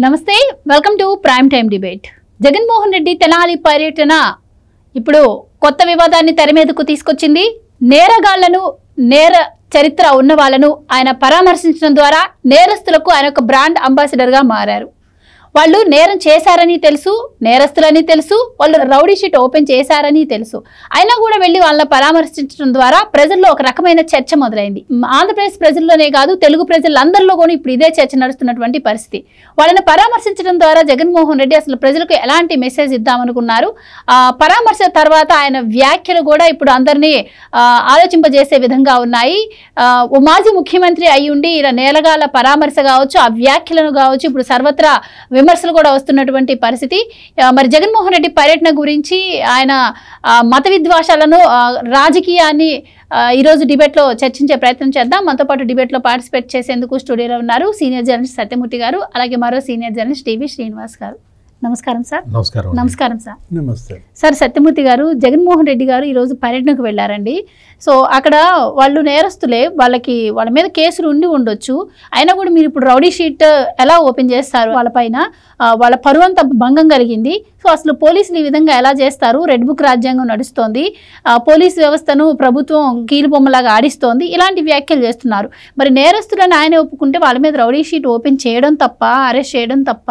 నమస్తే, welcome to prime time debate. Jaganmohan Reddy Tenali పర్యటన ఇప్పుడు కొత్త వివాదాన్ని తెర మీదకు తీసుకొచ్చింది. నేరగాళ్లను, నేర చరిత్ర ఉన్న వాళ్ళను ఆయన పరామర్శించడం ద్వారా నేరస్తులకు ఆయన ఒక బ్రాండ్ అంబాసిడర్గా మారారు. వాళ్ళు నేరం చేశారని తెలుసు, నేరస్తులని తెలుసు, వాళ్ళు రౌడీ షీట్ ఓపెన్ చేశారని తెలుసు. అయినా కూడా వెళ్ళి వాళ్ళని పరామర్శించడం ద్వారా ప్రజల్లో ఒక రకమైన చర్చ మొదలైంది. ఆంధ్రప్రదేశ్ ప్రజల్లోనే కాదు, తెలుగు ప్రజలందరిలో కూడా ఇప్పుడు ఇదే చర్చ నడుస్తున్నటువంటి పరిస్థితి. వాళ్ళని పరామర్శించడం ద్వారా జగన్మోహన్ రెడ్డి అసలు ప్రజలకు ఎలాంటి మెసేజ్ ఇద్దామనుకున్నారు? పరామర్శ తర్వాత ఆయన వ్యాఖ్యలు కూడా ఇప్పుడు అందరినీ ఆలోచింపజేసే విధంగా ఉన్నాయి. మాజీ ముఖ్యమంత్రి అయి ఉండి ఇలా నేరగాళ్ల పరామర్శ కావచ్చు, ఆ వ్యాఖ్యలను కావచ్చు, ఇప్పుడు సర్వత్రా విమర్శలు కూడా వస్తున్నటువంటి పరిస్థితి. మరి జగన్మోహన్ రెడ్డి పర్యటన గురించి, ఆయన మత విద్వేషాలను, రాజకీయాన్ని ఈరోజు డిబేట్లో చర్చించే ప్రయత్నం చేద్దాం. మనతో పాటు డిబేట్లో పార్టిసిపేట్ చేసేందుకు స్టూడియోలో ఉన్నారు సీనియర్ జర్నలిస్ట్ సత్యమూర్తి గారు, అలాగే మరో సీనియర్ జర్నలిస్ట్ టీవీ శ్రీనివాస్ గారు. నమస్కారం సార్. నమస్కారం సార్. నమస్తే సార్. సత్యమూర్తి గారు, జగన్మోహన్ రెడ్డి గారు ఈరోజు పర్యటనకు వెళ్ళారండి. సో అక్కడ వాళ్ళు నేరస్తులే, వాళ్ళ మీద కేసులు ఉండి ఉండొచ్చు. అయినా కూడా మీరు ఇప్పుడు రౌడీ షీట్ ఎలా ఓపెన్ చేస్తారు? వాళ్ళపైన వాళ్ళ పరువు అంతా భంగం కలిగింది. సో అసలు పోలీసులు ఈ విధంగా ఎలా చేస్తారు? రెడ్ బుక్ రాజ్యాంగం నడుస్తోంది, పోలీసు వ్యవస్థను ప్రభుత్వం కీలుబొమ్మలాగా ఆడిస్తోంది, ఇలాంటి వ్యాఖ్యలు చేస్తున్నారు. మరి నేరస్తులను ఆయన ఒప్పుకుంటే వాళ్ళ మీద రౌడీ షీట్ ఓపెన్ చేయడం తప్ప, అరెస్ట్ చేయడం తప్ప,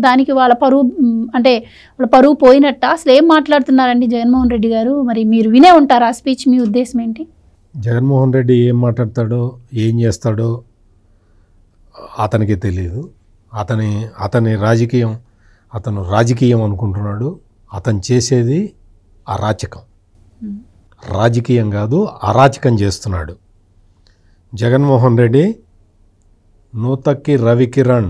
దానికి వాళ్ళ పరువు అంటే వాళ్ళ పరువు పోయినట్ట? అసలు ఏం మాట్లాడుతున్నారండి జగన్మోహన్ రెడ్డి గారు? మరి మీరు వినే ఉంటారు ఆ స్పీచ్, మీ ఉద్దేశం ఏంటి? జగన్మోహన్ రెడ్డి ఏం మాట్లాడతాడో, ఏం చేస్తాడో అతనికి తెలియదు. అతని రాజకీయం, అతను రాజకీయం అనుకుంటున్నాడు. అతను చేసేది అరాచకం, రాజకీయం కాదు, అరాచకం చేస్తున్నాడు. జగన్మోహన్ రెడ్డి నూతక్కి రవికిరణ్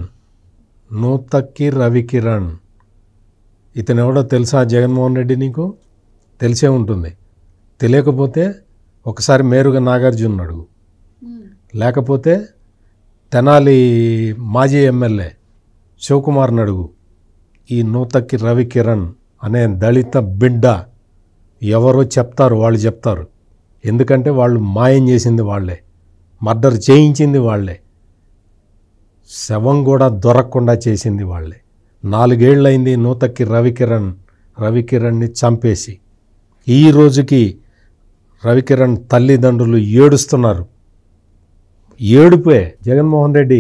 ఇతను ఎవడో తెలుసా? జగన్మోహన్ రెడ్డి నీకు తెలిసే ఉంటుంది. తెలియకపోతే ఒకసారి మేరుగ నాగార్జున అడుగు, లేకపోతే తెనాలి మాజీ ఎమ్మెల్యే శివకుమార్ని అడుగు. ఈ నూతక్కి రవికిరణ్ అనే దళిత బిడ్డ ఎవరో చెప్తారు, వాళ్ళు చెప్తారు. ఎందుకంటే వాళ్ళు మాయం చేసింది వాళ్ళే, మర్డర్ చేయించింది వాళ్ళే, శవం కూడా దొరకకుండా చేసింది వాళ్ళే. 4 ఏళ్ళైంది నూతక్కి రవికిరణ్ని చంపేసి. ఈ రోజుకి రవికిరణ్ తల్లిదండ్రులు ఏడుస్తున్నారు. ఏడుపే. జగన్మోహన్ రెడ్డి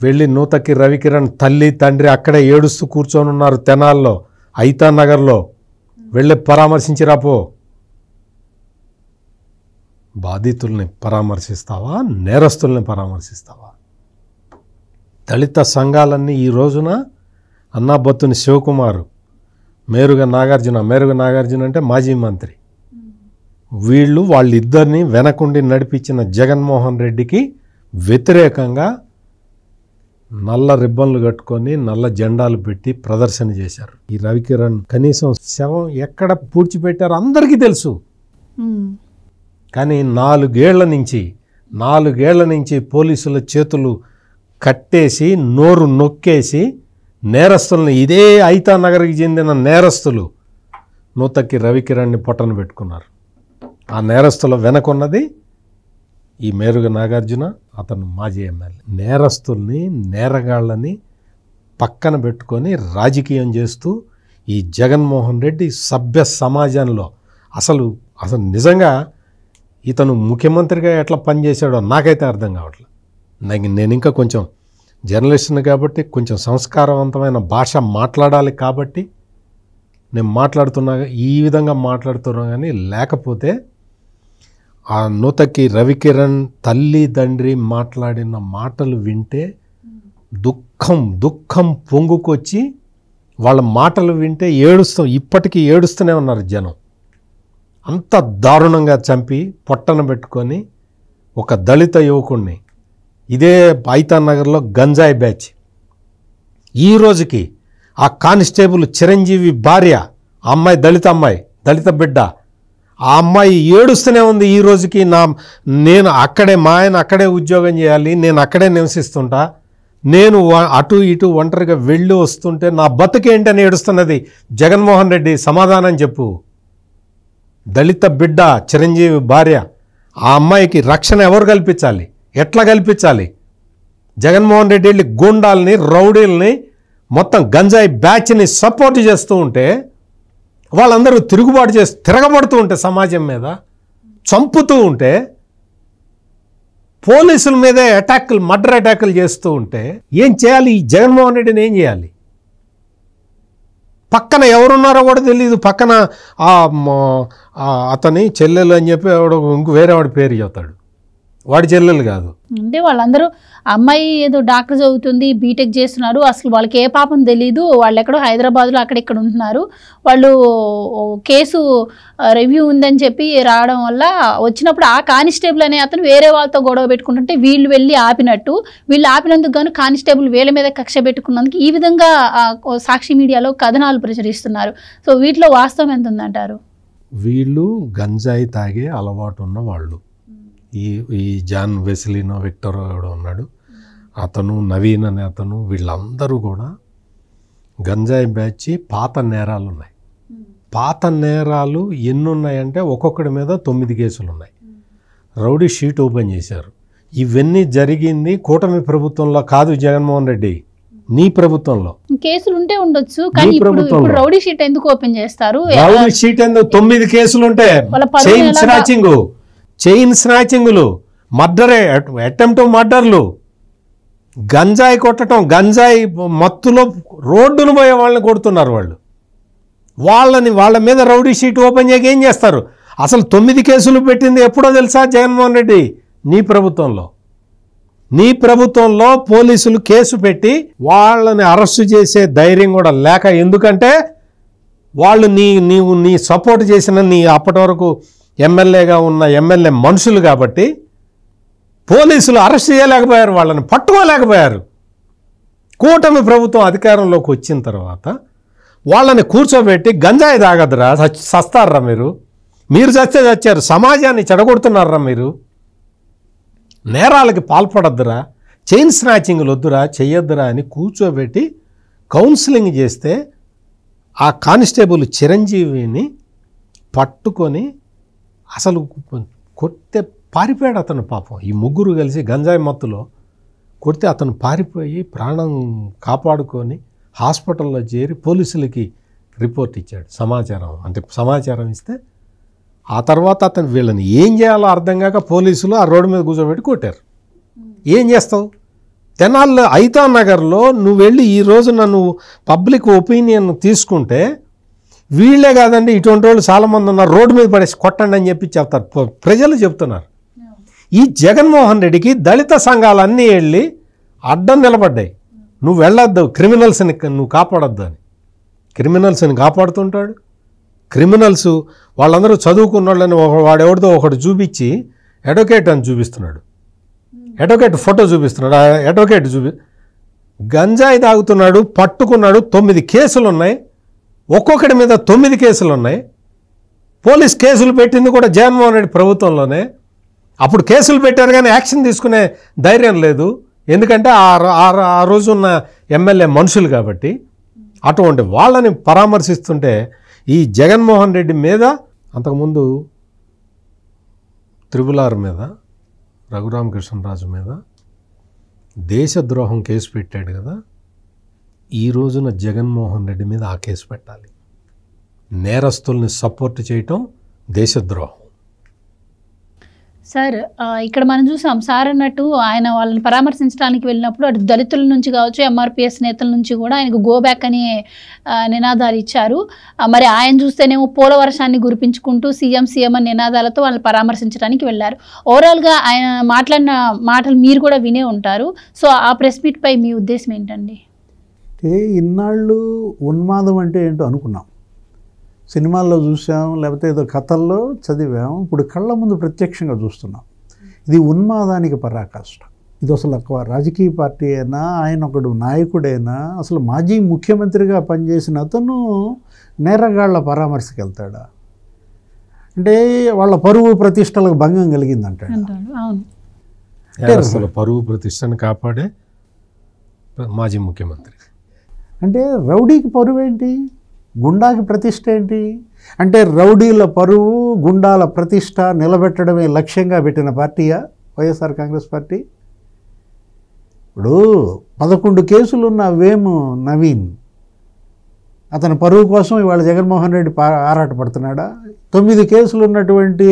వెళ్ళి నూతక్కి రవికిరణ్ తల్లి తండ్రి అక్కడే ఏడుస్తూ కూర్చొని ఉన్నారు తెనాల్లో, ఐతా నగర్లో. వెళ్ళి పరామర్శించిరాపో. బాధితుల్ని పరామర్శిస్తావా, నేరస్తుల్ని పరామర్శిస్తావా? దళిత సంఘాలన్నీ ఈ రోజున అన్నాబత్తుని శివకుమారు, మేరుగ నాగార్జున అంటే మాజీ మంత్రి, వాళ్ళిద్దరిని వెనకుండి నడిపించిన జగన్మోహన్ రెడ్డికి వ్యతిరేకంగా నల్ల రిబ్బన్లు కట్టుకొని నల్ల జెండాలు పెట్టి ప్రదర్శన చేశారు. ఈ రవికిరణ్ కనీసం శవం ఎక్కడ పూడ్చిపెట్టారో అందరికీ తెలుసు. కానీ 4 ఏళ్ల నుంచి పోలీసుల చేతులు కట్టేసి, నోరు నొక్కేసి నేరస్తులను, ఇదే ఐతా నగర్కి చెందిన నేరస్తులు నూతక్కి రవికిరణ్ని పొట్టన పెట్టుకున్నారు. ఆ నేరస్తుల వెనకున్నది ఈ మేరుగ నాగార్జున, అతను మాజీ ఎమ్మెల్యే. నేరస్తుల్ని, నేరగాళ్ళని పక్కన పెట్టుకొని రాజకీయం చేస్తూ ఈ జగన్మోహన్ రెడ్డి సభ్య సమాజంలో అసలు నిజంగా ఇతను ముఖ్యమంత్రిగా ఎట్లా పనిచేశాడో నాకైతే అర్థం కావట్లేదు. నేను ఇంకా కొంచెం జర్నలిస్ట్ని కాబట్టి కొంచెం సంస్కారవంతమైన భాష మాట్లాడాలి కాబట్టి నేను మాట్లాడుతున్నా, ఈ విధంగా మాట్లాడుతున్నా. కానీ లేకపోతే ఆ నూతక్కి రవికిరణ్ తల్లి తండ్రి మాట్లాడిన మాటలు వింటే దుఃఖం పొంగుకొచ్చి వాళ్ళ మాటలు వింటే ఇప్పటికీ ఏడుస్తూనే ఉన్నారు జనం. అంత దారుణంగా చంపి పొట్టన పెట్టుకొని ఒక దళిత యువకుడిని, ఇదే ఐతా నగర్లో గంజాయి బ్యాచ్. ఈ రోజుకి ఆ కానిస్టేబుల్ చిరంజీవి భార్య, ఆ అమ్మాయి దళిత బిడ్డ, ఆ అమ్మాయి ఏడుస్తూనే ఉంది ఈ రోజుకి. నేను అక్కడే, మా ఆయన అక్కడే ఉద్యోగం చేయాలి, నేను అక్కడే నివసిస్తుంటా, నేను అటు ఇటు ఒంటరిగా వెళ్ళి వస్తుంటే నా బతుకేంటని ఏడుస్తున్నది. జగన్మోహన్ రెడ్డి సమాధానం చెప్పు. దళిత బిడ్డ, చిరంజీవి భార్య, ఆ అమ్మాయికి రక్షణ ఎవరు కల్పించాలి? ఎట్లా కల్పించాలి? జగన్మోహన్ రెడ్డి వెళ్ళి గూండాల్ని, రౌడీల్ని మొత్తం గంజాయి బ్యాచ్ని సపోర్ట్ చేస్తూ ఉంటే, వాళ్ళందరూ తిరుగుబాటు చేసి తిరగబడుతూ ఉంటే, సమాజం మీద చంపుతూ ఉంటే, పోలీసుల మీదే అటాకులు, మర్డర్ అటాకులు చేస్తూ ఉంటే ఏం చేయాలి? ఈ జగన్మోహన్ రెడ్డిని ఏం చేయాలి? పక్కన ఎవరున్నారో కూడా తెలియదు. పక్కన అతని చెల్లెలు అని చెప్పి ఇంకో వేరే వాడి పేరు చెప్తాడు, వాడి చెల్లెలు కాదు. అంటే వాళ్ళందరూ అమ్మాయి ఏదో డాక్టర్ చదువుతుంది, బీటెక్ చేస్తున్నారు, అసలు వాళ్ళకి ఏ పాపం తెలీదు, వాళ్ళు ఎక్కడో హైదరాబాద్లో అక్కడెక్కడ ఉంటున్నారు, వాళ్ళు కేసు రివ్యూ ఉందని చెప్పి రావడం వల్ల వచ్చినప్పుడు ఆ కానిస్టేబుల్ అనే అతను వేరే వాళ్ళతో గొడవ పెట్టుకుంటుంటే వీళ్ళు వెళ్ళి ఆపినట్టు, వీళ్ళు ఆపినందుకు గాను కానిస్టేబుల్ వీళ్ళ మీద కక్ష పెట్టుకున్నందుకు ఈ విధంగా సాక్షి మీడియాలో కథనాలు ప్రచురిస్తున్నారు. సో వీటిలో వాస్తవం ఎంత ఉందంటారు? వీళ్ళు గంజాయి తాగే అలవాటు ఉన్న వాళ్ళు. ఈ జాన్ వెస్లినో విక్టర్ కూడా ఉన్నాడు, అతను నవీన్ అనే అతను, వీళ్ళందరూ కూడా గంజాయి బ్యాచ్. పాత నేరాలు ఉన్నాయి. పాత నేరాలు ఎన్ని ఉన్నాయంటే ఒక్కొక్కడి మీద 9 కేసులు ఉన్నాయి. రౌడీ షీట్ ఓపెన్ చేశారు. ఇవన్నీ జరిగింది కూటమి ప్రభుత్వంలో కాదు జగన్మోహన్ రెడ్డి, నీ ప్రభుత్వంలో. కేసులు ఉంటే ఉండొచ్చు, కానీ ఇప్పుడు రౌడీ షీట్ ఎందుకు ఓపెన్ చేస్తారు? రౌడీ షీట్ ఎందుకు? 9 కేసులు ఉంటే చైన్ స్నాచింగులు, మర్డరే, అటెంప్ట్ మర్డర్లు, గంజాయి కొట్టడం, గంజాయి మత్తులో రోడ్డును పోయే వాళ్ళని కొడుతున్నారు. వాళ్ళ మీద రౌడీ షీట్ ఓపెన్ చేయక ఏం చేస్తారు? అసలు 9 కేసులు పెట్టింది ఎప్పుడో తెలుసా జగన్మోహన్ రెడ్డి? నీ ప్రభుత్వంలో పోలీసులు కేసు పెట్టి వాళ్ళని అరెస్టు చేసే ధైర్యం కూడా లేక, ఎందుకంటే వాళ్ళు నీ సపోర్ట్ చేసిన నీ అప్పటి వరకు ఎమ్మెల్యేగా ఉన్న ఎమ్మెల్యే మనుషులు కాబట్టి పోలీసులు అరెస్ట్ చేయలేకపోయారు, వాళ్ళని పట్టుకోలేకపోయారు. కూటమి ప్రభుత్వం అధికారంలోకి వచ్చిన తర్వాత వాళ్ళని కూర్చోబెట్టి గంజాయి తాగద్దురా, చస్తారా మీరు చస్తే చచ్చారు, సమాజాన్ని చెడగొడుతున్నారా, మీరు నేరాలకి పాల్పడద్దురా, చైన్ స్నాచింగ్లు వద్దురా, చెయ్యొద్దురా అని కూర్చోబెట్టి కౌన్సిలింగ్ చేస్తే ఆ కానిస్టేబుల్ చిరంజీవిని పట్టుకొని అసలు కొడితే పారిపోయాడు అతను. పాపం ఈ ముగ్గురు కలిసి గంజాయి మత్తులో కొడితే అతను పారిపోయి ప్రాణం కాపాడుకొని హాస్పిటల్లో చేరి పోలీసులకి రిపోర్ట్ ఇచ్చాడు. సమాచారం ఇస్తే ఆ తర్వాత అతను వీళ్ళని ఏం చేయాలో అర్థం కాక పోలీసులు ఆ రోడ్డు మీద కూర్చోబెట్టి కొట్టారు. ఏం చేస్తావు? తెనాల్లో ఐతా నగర్లో నువ్వు వెళ్ళి ఈ రోజు నన్ను పబ్లిక్ ఒపీనియన్ తీసుకుంటే, వీళ్ళే కాదండి ఇటువంటి వాళ్ళు చాలామంది ఉన్నారు, రోడ్డు మీద పడేసి కొట్టండి అని చెప్పి చెప్తారు, ప్రజలు చెప్తున్నారు. ఈ జగన్మోహన్ రెడ్డికి దళిత సంఘాలన్నీ వెళ్ళి అడ్డం నిలబడ్డాయి, నువ్వు వెళ్ళొద్దు, క్రిమినల్స్ని నువ్వు కాపాడొద్దు అని. క్రిమినల్స్ని కాపాడుతుంటాడు. క్రిమినల్స్ వాళ్ళందరూ చదువుకున్న వాళ్ళని వాడెవడితో ఒకటి చూపించి అడ్వకేట్ అని చూపిస్తున్నాడు, అడ్వకేట్ ఫోటో చూపిస్తున్నాడు, అడ్వకేట్ గంజాయి తాగుతున్నాడు, పట్టుకున్నాడు, 9 కేసులు ఉన్నాయి, ఒక్కొక్కటి మీద 9 కేసులు ఉన్నాయి. పోలీస్ కేసులు పెట్టింది కూడా జగన్మోహన్ రెడ్డి ప్రభుత్వంలోనే. అప్పుడు కేసులు పెట్టారు కానీ యాక్షన్ తీసుకునే ధైర్యం లేదు, ఎందుకంటే ఆ రోజున్న ఎమ్మెల్యే మనుషులు కాబట్టి. అటువంటి వాళ్ళని పరామర్శిస్తుంటే ఈ జగన్మోహన్ రెడ్డి మీద, అంతకుముందు త్రిపులార్ మీద, రఘురామకృష్ణరాజు మీద దేశద్రోహం కేసు పెట్టాడు కదా, ఈ రోజున జగన్మోహన్ రెడ్డి మీద ఆ కేసు పెట్టాలి. నేరస్తుల్ని సపోర్ట్ చేయటం దేశద్రోహం. సార్ ఇక్కడ మనం చూసాం, సార్ అన్నట్టు ఆయన వాళ్ళని పరామర్శించడానికి వెళ్ళినప్పుడు అటు దళితుల నుంచి కావచ్చు, ఎంఆర్పిఎస్ నేతల నుంచి కూడా ఆయనకు గో బ్యాక్ అనే నినాదాలు ఇచ్చారు. మరి ఆయన చూస్తేనేమో పోలవర్షాన్ని గురిపించుకుంటూ సీఎం అని నినాదాలతో వాళ్ళని పరామర్శించడానికి వెళ్ళారు. ఓవరాల్గా ఆయన మాట్లాడిన మాటలు మీరు కూడా వినే ఉంటారు. సో ఆ ప్రెస్ మీట్ పై మీ ఉద్దేశం ఏంటండి? ఇన్నాళ్ళు ఉన్మాదం అంటే ఏంటో అనుకున్నాం, సినిమాల్లో చూసాం, లేకపోతే ఏదో కథల్లో చదివాం, ఇప్పుడు కళ్ళ ముందు ప్రత్యక్షంగా చూస్తున్నాం. ఇది ఉన్మాదానికి పరాకాష్ట. ఇది అసలు రాజకీయ పార్టీ అయినా, ఆయన ఒకడు నాయకుడైనా, అసలు మాజీ ముఖ్యమంత్రిగా పనిచేసిన అతను నేరగాళ్ల పరామర్శకి వెళ్తాడా? అంటే వాళ్ళ పరువు ప్రతిష్టలకు భంగం కలిగిందంటాడు. అసలు పరువు ప్రతిష్టను కాపాడే మాజీ ముఖ్యమంత్రి అంటే రౌడీకి పరువు ఏంటి, గుండాకి ప్రతిష్ట ఏంటి? అంటే రౌడీల పరువు, గుండాల ప్రతిష్ట నిలబెట్టడమే లక్ష్యంగా పెట్టిన పార్టీయా వైఎస్ఆర్ కాంగ్రెస్ పార్టీ? ఇప్పుడు 11 కేసులున్న వేము నవీన్ అతని పరువు కోసం ఇవాళ జగన్మోహన్ రెడ్డి ఆరాటపడుతున్నాడా? 9 కేసులు ఉన్నటువంటి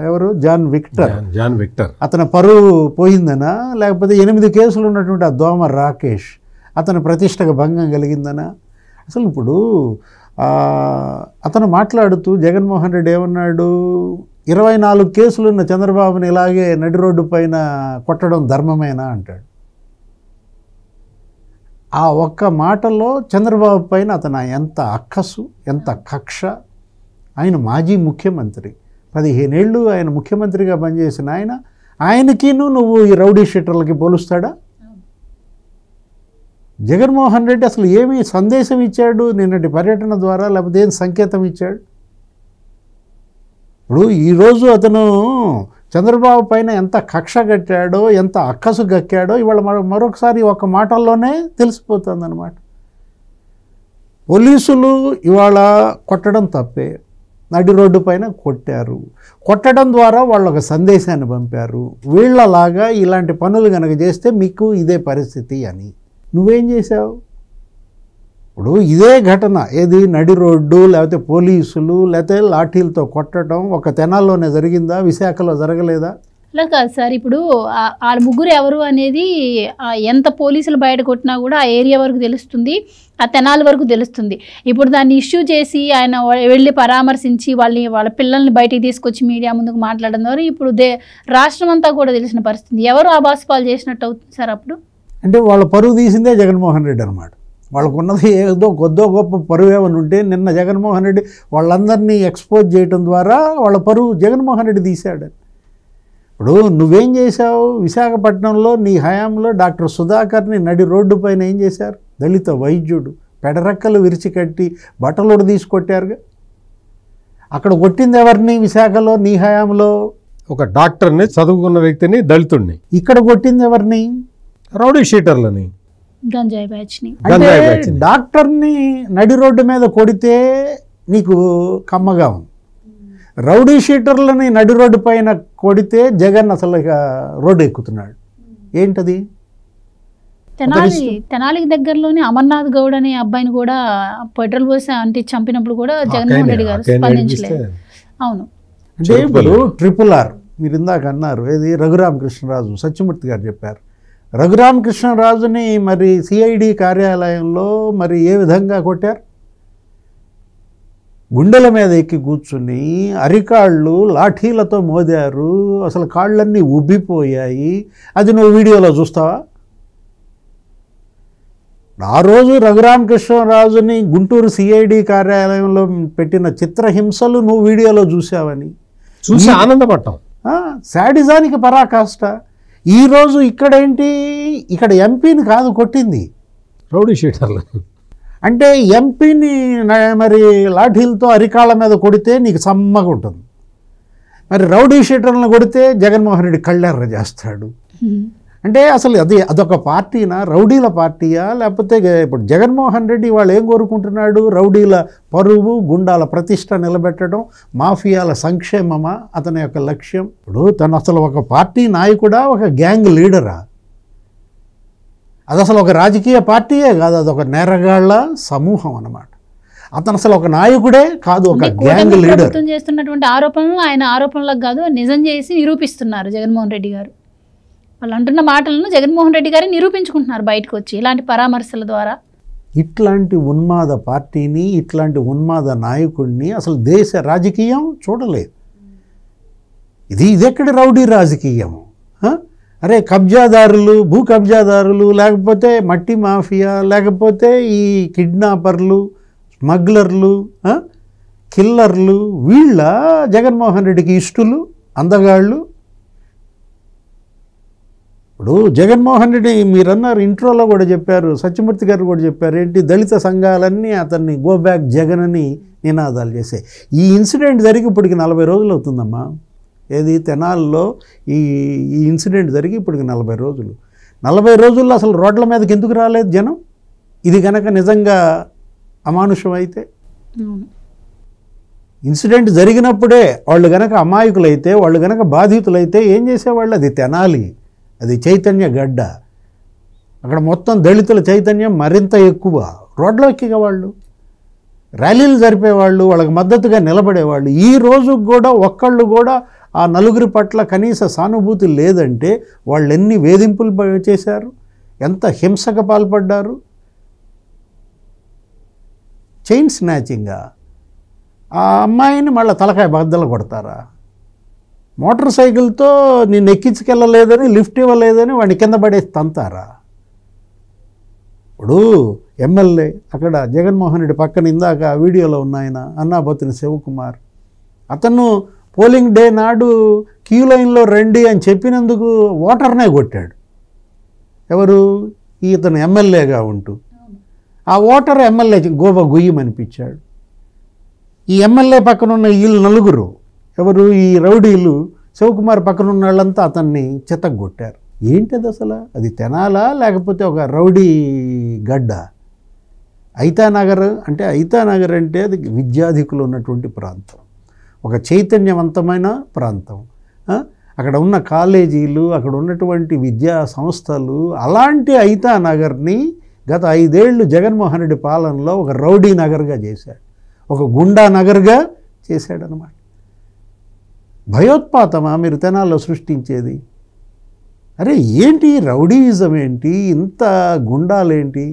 ఎవరు జాన్ విక్టర్ అతని పరువు పోయిందనా? లేకపోతే 8 కేసులు ఉన్నటువంటి ఆ దోమ రాకేష్ అతని ప్రతిష్టకు భంగం కలిగిందనా? అసలు ఇప్పుడు అతను మాట్లాడుతూ జగన్మోహన్ రెడ్డి ఏమన్నాడు, 24 కేసులున్న చంద్రబాబుని ఇలాగే నడి రోడ్డు పైన కొట్టడం ధర్మమేనా అంటాడు. ఆ ఒక్క మాటలో చంద్రబాబు పైన అతను ఎంత అక్కసు, ఎంత కక్ష. ఆయన మాజీ ముఖ్యమంత్రి, 15 ఏళ్ళు ఆయన ముఖ్యమంత్రిగా పనిచేసిన ఆయనకి నువ్వు ఈ రౌడీ షీటర్లకి పోలుస్తాడా? జగన్మోహన్ రెడ్డి అసలు ఏమి సందేశం ఇచ్చాడు నిన్నటి పర్యటన ద్వారా, లేకపోతే ఏం సంకేతం ఇచ్చాడు? ఇప్పుడు ఈరోజు అతను చంద్రబాబు పైన ఎంత కక్ష కట్టాడో, ఎంత అక్కసు గక్కాడో ఇవాళ మరొకసారి ఒక మాటల్లోనే తెలిసిపోతుంది అన్నమాట. పోలీసులు ఇవాళ కొట్టడం తప్పే, నడి రోడ్డు పైన కొట్టారు. కొట్టడం ద్వారా వాళ్ళు ఒక సందేశాన్ని పంపారు, వీళ్ళలాగా ఇలాంటి పనులు కనుక చేస్తే మీకు ఇదే పరిస్థితి అని. నువ్వేం చేశావు? ఇప్పుడు ఇదే ఘటన ఏది నడి రోడ్డు, లేకపోతే పోలీసులు, లేకపోతే లాఠీలతో కొట్టడం ఒక తెనాల్లోనే జరిగిందా? విశాఖలో జరగలేదా? అలా కాదు సార్. ఇప్పుడు వాళ్ళ ముగ్గురు ఎవరు అనేది ఎంత పోలీసులు బయట కొట్టినా కూడా ఆ ఏరియా వరకు తెలుస్తుంది, ఆ తెనాల వరకు తెలుస్తుంది. ఇప్పుడు దాన్ని ఇష్యూ చేసి ఆయన వెళ్ళి పరామర్శించి వాళ్ళ పిల్లల్ని బయటికి తీసుకొచ్చి మీడియా ముందుకు మాట్లాడడం ద్వారా ఇప్పుడు రాష్ట్రం అంతా కూడా తెలిసిన పరిస్థితి. ఎవరు ఆ బాసుపాలు చేసినట్టు అవుతుంది సార్? అప్పుడు అంటే వాళ్ళ పరువు తీసిందే జగన్మోహన్ రెడ్డి అనమాట. వాళ్ళకున్నది ఏదో కొద్దో గొప్ప పరువు ఏమని ఉంటే నిన్న జగన్మోహన్ రెడ్డి వాళ్ళందరినీ ఎక్స్పోజ్ చేయడం ద్వారా వాళ్ళ పరువు జగన్మోహన్ రెడ్డి తీశాడు. ఇప్పుడు నువ్వేం చేశావు? విశాఖపట్నంలో నీ హయాంలో డాక్టర్ సుధాకర్ని నడి రోడ్డు పైన ఏం చేశారు? దళిత వైద్యుడు పెడరెక్కలు విరిచికట్టి బట్టలోడు తీసుకొట్టారుగా. అక్కడ కొట్టింది ఎవరిని? విశాఖలో నీ హయాంలో ఒక డాక్టర్ని, చదువుకున్న వ్యక్తిని, దళితుడిని. ఇక్కడ కొట్టింది ఎవరిని? రౌడీ షీటర్లని, గంజాయి బ్యాచ్ని. అంటే డాక్టర్ని నడి రోడ్డు మీద కొడితే నీకు కమ్మగా ఉంది, రౌడీ షీటర్లని నడి రోడ్డు పైన కొడితే జగన్ అసలు రోడ్డు ఎక్కుతున్నాడు. ఏంటది? తెనాలికి దగ్గరలోనే అమర్నాథ్ గౌడ్ అనే అబ్బాయిని కూడా పెట్రోల్ పోసి అంటే చంపినప్పుడు కూడా జగన్మోహన్ రెడ్డి గారు స్పందించలేదు. అవును. అంటే ఇప్పుడు RRR మీరు ఇందాక అన్నారు, ఏది రఘురామకృష్ణరాజు, సత్యమూర్తి గారు చెప్పారు. రఘురామకృష్ణరాజుని మరి సిఐడి కార్యాలయంలో మరి ఏ విధంగా కొట్టారు? గుండెల మీద ఎక్కి కూర్చుని అరికాళ్ళు లాఠీలతో మోదారు, అసలు కాళ్ళన్నీ ఉబ్బిపోయాయి. అది నువ్వు వీడియోలో చూస్తావా? ఆ రోజు రఘురామకృష్ణరాజుని గుంటూరు సిఐడి కార్యాలయంలో పెట్టిన చిత్రహింసలు నువ్వు వీడియోలో చూసావని చూసి ఆనందపడ్డాం. శాడిజానికి పరాకాష్ట. ఈరోజు ఇక్కడేంటి? ఇక్కడ ఎంపీని కాదు కొట్టింది, రౌడీ షీటర్లు. అంటే ఎంపీని మరి లాఠీలతో అరికాళ్ళ మీద కొడితే నీకు సమ్మగా ఉంటుంది, మరి రౌడీ షీటర్లను కొడితే జగన్మోహన్ రెడ్డి కళ్ళెర్ర చేస్తాడు. అంటే అసలు అదొక పార్టీనా? రౌడీల పార్టీయా? లేకపోతే ఇప్పుడు జగన్మోహన్ రెడ్డి వాళ్ళు ఏం కోరుకుంటున్నాడు? రౌడీల పరువు, గుండాల ప్రతిష్ట నిలబెట్టడం, మాఫియాల సంక్షేమమా అతని యొక్క లక్ష్యం? ఇప్పుడు తను అసలు ఒక పార్టీ నాయకుడా, ఒక గ్యాంగ్ లీడరా? అది అసలు ఒక రాజకీయ పార్టీయే కాదు, అదొక నేరగాళ్ల సమూహం అన్నమాట. అతను అసలు ఒక నాయకుడే కాదు, ఒక గ్యాంగ్ లీడర్. చేస్తున్నటువంటి ఆరోపణలు ఆయన ఆరోపణలకు కాదు, నిజం చేసి నిరూపిస్తున్నారు జగన్మోహన్ రెడ్డి గారు. వాళ్ళు అంటున్న మాటలను జగన్మోహన్ రెడ్డి గారు నిరూపించుకుంటున్నారు బయటకు వచ్చి ఇలాంటి పరామర్శల ద్వారా. ఇట్లాంటి ఉన్మాద పార్టీని, ఇట్లాంటి ఉన్మాద నాయకుడిని అసలు దేశ రాజకీయం చూడలేదు. ఇదెక్కడి రౌడీ రాజకీయం? అరే కబ్జాదారులు, భూ కబ్జాదారులు, లేకపోతే మట్టి మాఫియా, లేకపోతే ఈ కిడ్నాపర్లు, స్మగ్లర్లు, కిల్లర్లు, వీళ్ళ జగన్మోహన్ రెడ్డికి ఇష్టులు, అందగాళ్ళు. ఇప్పుడు జగన్మోహన్ రెడ్డి మీరన్నారు, ఇంట్రోలో కూడా చెప్పారు, సత్యమూర్తి గారు కూడా చెప్పారు, ఏంటి దళిత సంఘాలన్నీ అతన్ని గో బ్యాక్ జగన్ అని నినాదాలు చేశాయి. ఈ ఇన్సిడెంట్ జరిగి ఇప్పటికి 40 రోజులు అవుతుందమ్మా. ఏది తెనాల్లో ఈ ఇన్సిడెంట్ జరిగి ఇప్పటికి 40 రోజులు. 40 రోజుల్లో అసలు రోడ్ల మీదకి ఎందుకు రాలేదు జనం? ఇది కనుక నిజంగా అమానుషం అయితే, ఇన్సిడెంట్ జరిగినప్పుడే వాళ్ళు కనుక అమాయకులైతే, వాళ్ళు కనుక బాధితులైతే ఏం చేసేవాళ్ళు? అది తెనాలి, అది చైతన్య గడ్డ, అక్కడ మొత్తం దళితుల చైతన్యం మరింత ఎక్కువ. రోడ్లో ఎక్కేవాళ్ళు, ర్యాలీలు జరిపేవాళ్ళు, వాళ్ళకి మద్దతుగా నిలబడేవాళ్ళు. ఈ రోజు కూడా ఒక్కళ్ళు కూడా ఆ నలుగురి పట్ల కనీస సానుభూతి లేదంటే వాళ్ళు ఎన్ని వేధింపులు చేశారు, ఎంత హింసకు పాల్పడ్డారు. చైన్ స్నాచింగా ఆ అమ్మాయిని మళ్ళీ తలకాయ బద్దలు కొడతారా? మోటార్ సైకిల్తో నిన్ను ఎక్కించుకెళ్ళలేదని, లిఫ్ట్ ఇవ్వలేదని వాడిని కింద పడేసి తంతారా? ఇప్పుడు ఎమ్మెల్యే అక్కడ జగన్మోహన్ రెడ్డి పక్కన ఇందాక వీడియోలో ఉన్న ఆయన అన్నాబత్తిని శివకుమార్, అతను పోలింగ్ డే నాడు క్యూ లైన్లో రండి అని చెప్పినందుకు ఓటర్నే కొట్టాడు. ఎవరు? ఇతను ఎమ్మెల్యేగా ఉంటూ. ఆ ఓటర్ ఎమ్మెల్యే గోబ గుయ్యమనిపించాడు. ఈ ఎమ్మెల్యే పక్కన ఉన్న వీళ్ళు నలుగురు ఎవరు? ఈ రౌడీలు శివకుమార్ పక్కన ఉన్న వాళ్ళంతా అతన్ని చితగ్గొట్టారు. ఏంటది అసలు? అది తెనాలా లేకపోతే ఒక రౌడీ గడ్డ? ఐతానగర్ అంటే అది విద్యాధికులు ఉన్నటువంటి ప్రాంతం, ఒక చైతన్యవంతమైన ప్రాంతం. అక్కడ ఉన్న కాలేజీలు, అక్కడ ఉన్నటువంటి విద్యా సంస్థలు, అలాంటి ఐతానగర్ని గత 5 ఏళ్ళు జగన్మోహన్ రెడ్డి పాలనలో ఒక రౌడీ నగర్గా చేశాడు, ఒక గుండా నగర్గా చేశాడనమాట. భయోత్పాతమా మీరు తెనాల్లో సృష్టించేది? అరే ఏంటి రౌడీయిజం ఏంటి, ఇంత గుండాలేంటి?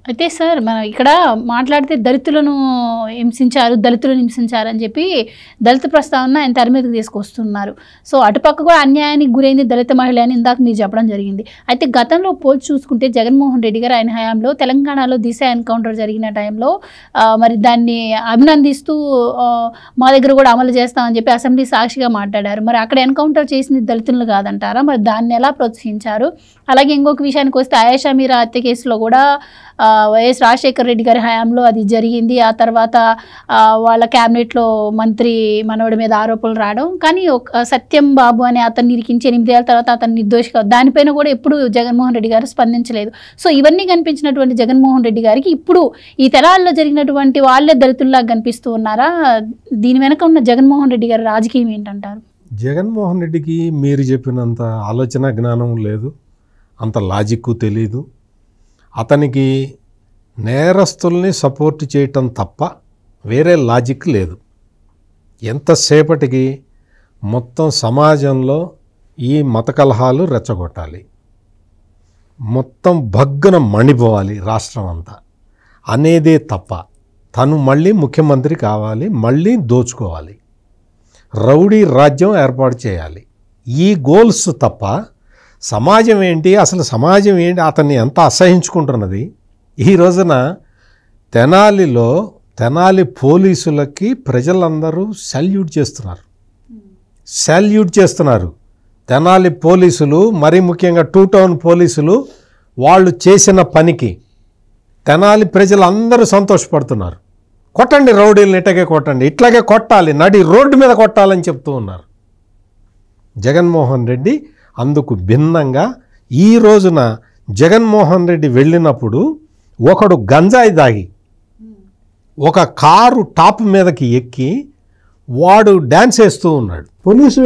అయితే సార్ మనం ఇక్కడ మాట్లాడితే దళితులను హింసించారని చెప్పి దళిత ప్రస్తావన ఆయన తెర మీదకి తీసుకొస్తున్నారు. సో అటుపక్క కూడా అన్యాయానికి గురైంది దళిత మహిళ అని ఇందాక మీరు చెప్పడం జరిగింది. అయితే గతంలో పోల్చి చూసుకుంటే జగన్మోహన్ రెడ్డి గారు ఆయన హయాంలో తెలంగాణలో దిశ ఎన్కౌంటర్ జరిగిన టైంలో మరి దాన్ని అభినందిస్తూ మా దగ్గర కూడా అమలు చేస్తామని చెప్పి అసెంబ్లీ సాక్షిగా మాట్లాడారు. మరి అక్కడ ఎన్కౌంటర్ చేసింది దళితులను కాదంటారా? మరి దాన్ని ఎలా ప్రోత్సహించారు? అలాగే ఇంకొక విషయానికి వస్తే ఆయేషా మీరా హత్య కేసులో కూడా వైఎస్ రాజశేఖర రెడ్డి గారి హయాంలో అది జరిగింది. ఆ తర్వాత వాళ్ళ క్యాబినెట్లో మంత్రి మనవడి మీద ఆరోపణలు రావడం, కానీ సత్యం బాబు అనే అతన్ని ఇరికించి 8 ఏళ్ళ తర్వాత అతన్ని నిర్దోషిగా, దానిపైన కూడా ఎప్పుడు జగన్మోహన్ రెడ్డి గారు స్పందించలేదు. సో ఇవన్నీ కనిపించినటువంటి జగన్మోహన్ రెడ్డి గారికి ఇప్పుడు ఈ తెనాలిలో జరిగినటువంటి వాళ్ళే దళితుల్లాగా కనిపిస్తూ ఉన్నారా? దీని వెనక ఉన్న జగన్మోహన్ రెడ్డి గారి రాజకీయం ఏంటంటారు? జగన్మోహన్ రెడ్డికి మీరు చెప్పినంత ఆలోచన జ్ఞానం లేదు, అంత లాజిక్ తెలీదు. అతనికి నేరస్తుల్ని సపోర్ట్ చేయటం తప్ప వేరే లాజిక్ లేదు. ఎంతసేపటికి మొత్తం సమాజంలో ఈ మత కలహాలు రెచ్చగొట్టాలి, మొత్తం భగ్గున మణిపోవాలి రాష్ట్రం అంతా అనేదే తప్ప తను మళ్ళీ ముఖ్యమంత్రి కావాలి, మళ్ళీ దోచుకోవాలి, రౌడీ రాజ్యం ఏర్పాటు చేయాలి, ఈ గోల్స్ తప్ప సమాజం ఏంటి, అసలు సమాజం ఏంటి, అతన్ని ఎంత అసహించుకుంటున్నది. ఈ రోజున తెనాలి పోలీసులకి ప్రజలందరూ సాల్యూట్ చేస్తున్నారు. తెనాలి పోలీసులు, మరీ ముఖ్యంగా 2 టౌన్ పోలీసులు వాళ్ళు చేసిన పనికి తెనాలి ప్రజలందరూ సంతోషపడుతున్నారు. కొట్టండి రౌడీలను, ఇట్లాగే కొట్టాలి, నడి రోడ్డు మీద కొట్టాలని చెప్తూ ఉన్నారు. జగన్మోహన్ రెడ్డి అందుకు భిన్నంగా ఈ రోజున జగన్మోహన్ రెడ్డి వెళ్ళినప్పుడు ఒకడు గంజాయి దాగి ఒక కారు టాప్ మీదకి ఎక్కి వాడు డ్యాన్స్ వేస్తూ ఉన్నాడు. పోలీసు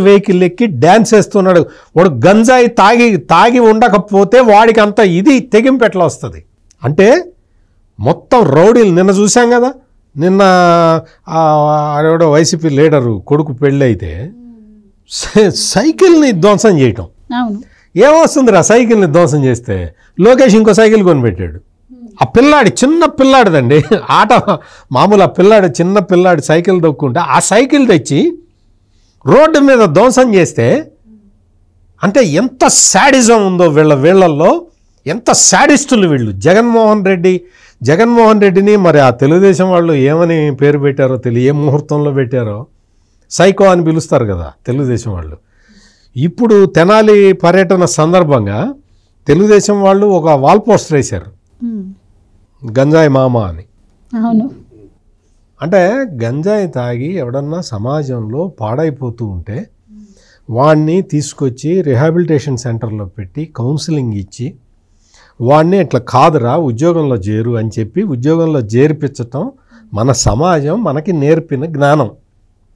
వెహికల్ ఎక్కి డ్యాన్స్ వేస్తున్నాడు. వాడు గంజాయి తాగి ఉండకపోతే వాడికి అంత ఇది తెగింపు ఎట్లా వస్తుంది? అంటే మొత్తం రౌడీలు నిన్న చూసాం కదా, నిన్న ఆడెవడో వైసీపీ లీడరు కొడుకు పెళ్ళైతే సైకిల్ని ధ్వంసం చేయటం. ఏమొస్తుందిరా సైకిల్ని ధ్వంసం చేస్తే? లోకేష్ ఇంకో సైకిల్ కొనిపెట్టాడు. ఆ పిల్లాడి, చిన్న పిల్లాడిదండి ఆట, మామూలు ఆ పిల్లాడు, చిన్న పిల్లాడు సైకిల్ దొక్కుంటే ఆ సైకిల్ తెచ్చి రోడ్డు మీద ధ్వంసం చేస్తే అంటే ఎంత శాడిజం ఉందో వీళ్ళల్లో, ఎంత శాడిస్టులు వీళ్ళు. జగన్మోహన్ రెడ్డిని మరి ఆ తెలుగుదేశం వాళ్ళు ఏమని పేరు పెట్టారో తెలియ, ఏ ముహూర్తంలో పెట్టారో, సైకో అని పిలుస్తారు కదా తెలుగుదేశం వాళ్ళు. ఇప్పుడు తెనాలి పర్యటన సందర్భంగా తెలుగుదేశం వాళ్ళు ఒక వాల్ పోస్టర్ వేశారు, గంజాయి మామ అని. అంటే గంజాయి తాగి ఎవడన్నా సమాజంలో పాడైపోతూ ఉంటే వాడిని తీసుకొచ్చి రిహాబిలిటేషన్ సెంటర్లో పెట్టి కౌన్సిలింగ్ ఇచ్చి వాడిని ఇట్లా కాదురా ఉద్యోగంలో చేరు అని చెప్పి ఉద్యోగంలో చేర్పించటం మన సమాజం మనకి నేర్పిన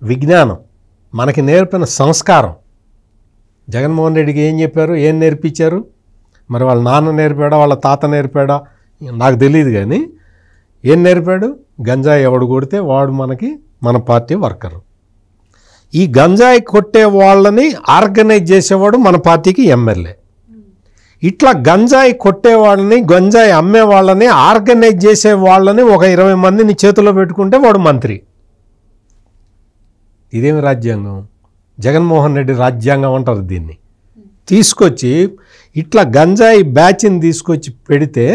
విజ్ఞానం, మనకి నేర్పిన సంస్కారం. జగన్మోహన్ రెడ్డికి ఏం చెప్పారు, ఏం నేర్పించారు? మరి వాళ్ళ నాన్న నేర్పాడా, వాళ్ళ తాత నేర్పాడా నాకు తెలియదు, కానీ ఏం నేర్పాడు? గంజాయి ఎవడు కొడితే వాడు మన పార్టీ వర్కరు. ఈ గంజాయి కొట్టే వాళ్ళని ఆర్గనైజ్ చేసేవాడు మన పార్టీకి ఎమ్మెల్యే. ఇట్లా గంజాయి కొట్టే వాళ్ళని, గంజాయి అమ్మే వాళ్ళని, ఆర్గనైజ్ చేసే వాళ్ళని ఒక 20 మందిని చేతిలో పెట్టుకుంటే వాడు మంత్రి. ఇదేమి రాజ్యాంగం? జగన్మోహన్ రెడ్డి రాజ్యాంగం అంటారు దీన్ని. తీసుకొచ్చి ఇట్లా గంజాయి బ్యాచ్ని తీసుకొచ్చి పెడితే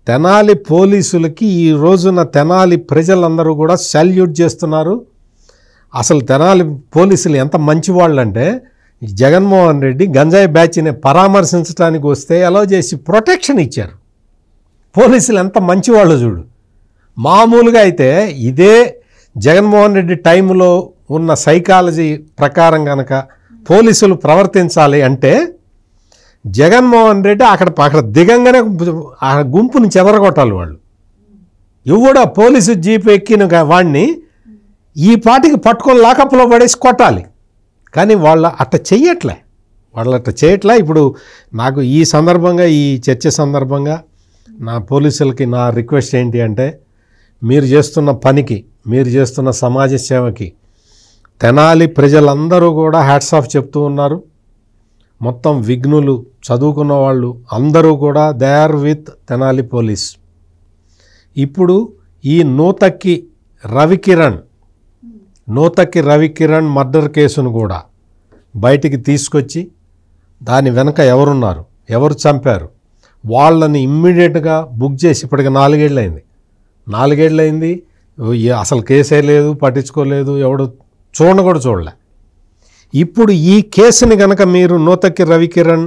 తెనాలి పోలీసులకి ఈ రోజున తెనాలి ప్రజలందరూ కూడా సాల్యూట్ చేస్తున్నారు. అసలు తెనాలి పోలీసులు ఎంత మంచివాళ్ళు అంటే, జగన్మోహన్ రెడ్డి గంజాయి బ్యాచ్ని పరామర్శించడానికి వస్తే అలౌ చేసి ప్రొటెక్షన్ ఇచ్చారు. పోలీసులు ఎంత మంచివాళ్ళు చూడు. మామూలుగా అయితే ఇదే జగన్మోహన్ రెడ్డి టైంలో ఉన్న సైకాలజీ ప్రకారం కనుక పోలీసులు ప్రవర్తించాలి అంటే జగన్మోహన్ రెడ్డి అక్కడ దిగంగానే ఆ గుంపుని చెదరగొట్టాలి వాళ్ళు. ఎవడో పోలీసు జీప్ ఎక్కిన వాడిని ఈ పాటికి పట్టుకొని లాకప్లో పడేసి కొట్టాలి. కానీ వాళ్ళు అట్ట చేయట్లే. ఇప్పుడు నాకు ఈ సందర్భంగా, ఈ చర్చ సందర్భంగా నా పోలీసులకి నా రిక్వెస్ట్ ఏంటి అంటే, మీరు చేస్తున్న పనికి, మీరు చేస్తున్న సమాజ సేవకి తెనాలి ప్రజలందరూ కూడా హ్యాట్స్ ఆఫ్ చెప్తూ ఉన్నారు. మొత్తం విఘ్నులు, చదువుకున్న వాళ్ళు అందరూ కూడా they are with Tenali police. ఇప్పుడు ఈ నూతక్కి రవికిరణ్ మర్డర్ కేసును కూడా బయటికి తీసుకొచ్చి దాని వెనక ఎవరున్నారు, ఎవరు చంపారు, వాళ్ళని ఇమ్మీడియట్గా బుక్ చేసి ఇప్పటికి 4 ఏళ్ళైంది. అసలు కేసే లేదు, పట్టించుకోలేదు, ఎవడు కూడా చూడలే. ఇప్పుడు ఈ కేసుని కనుక మీరు నూతక్కి రవికిరణ్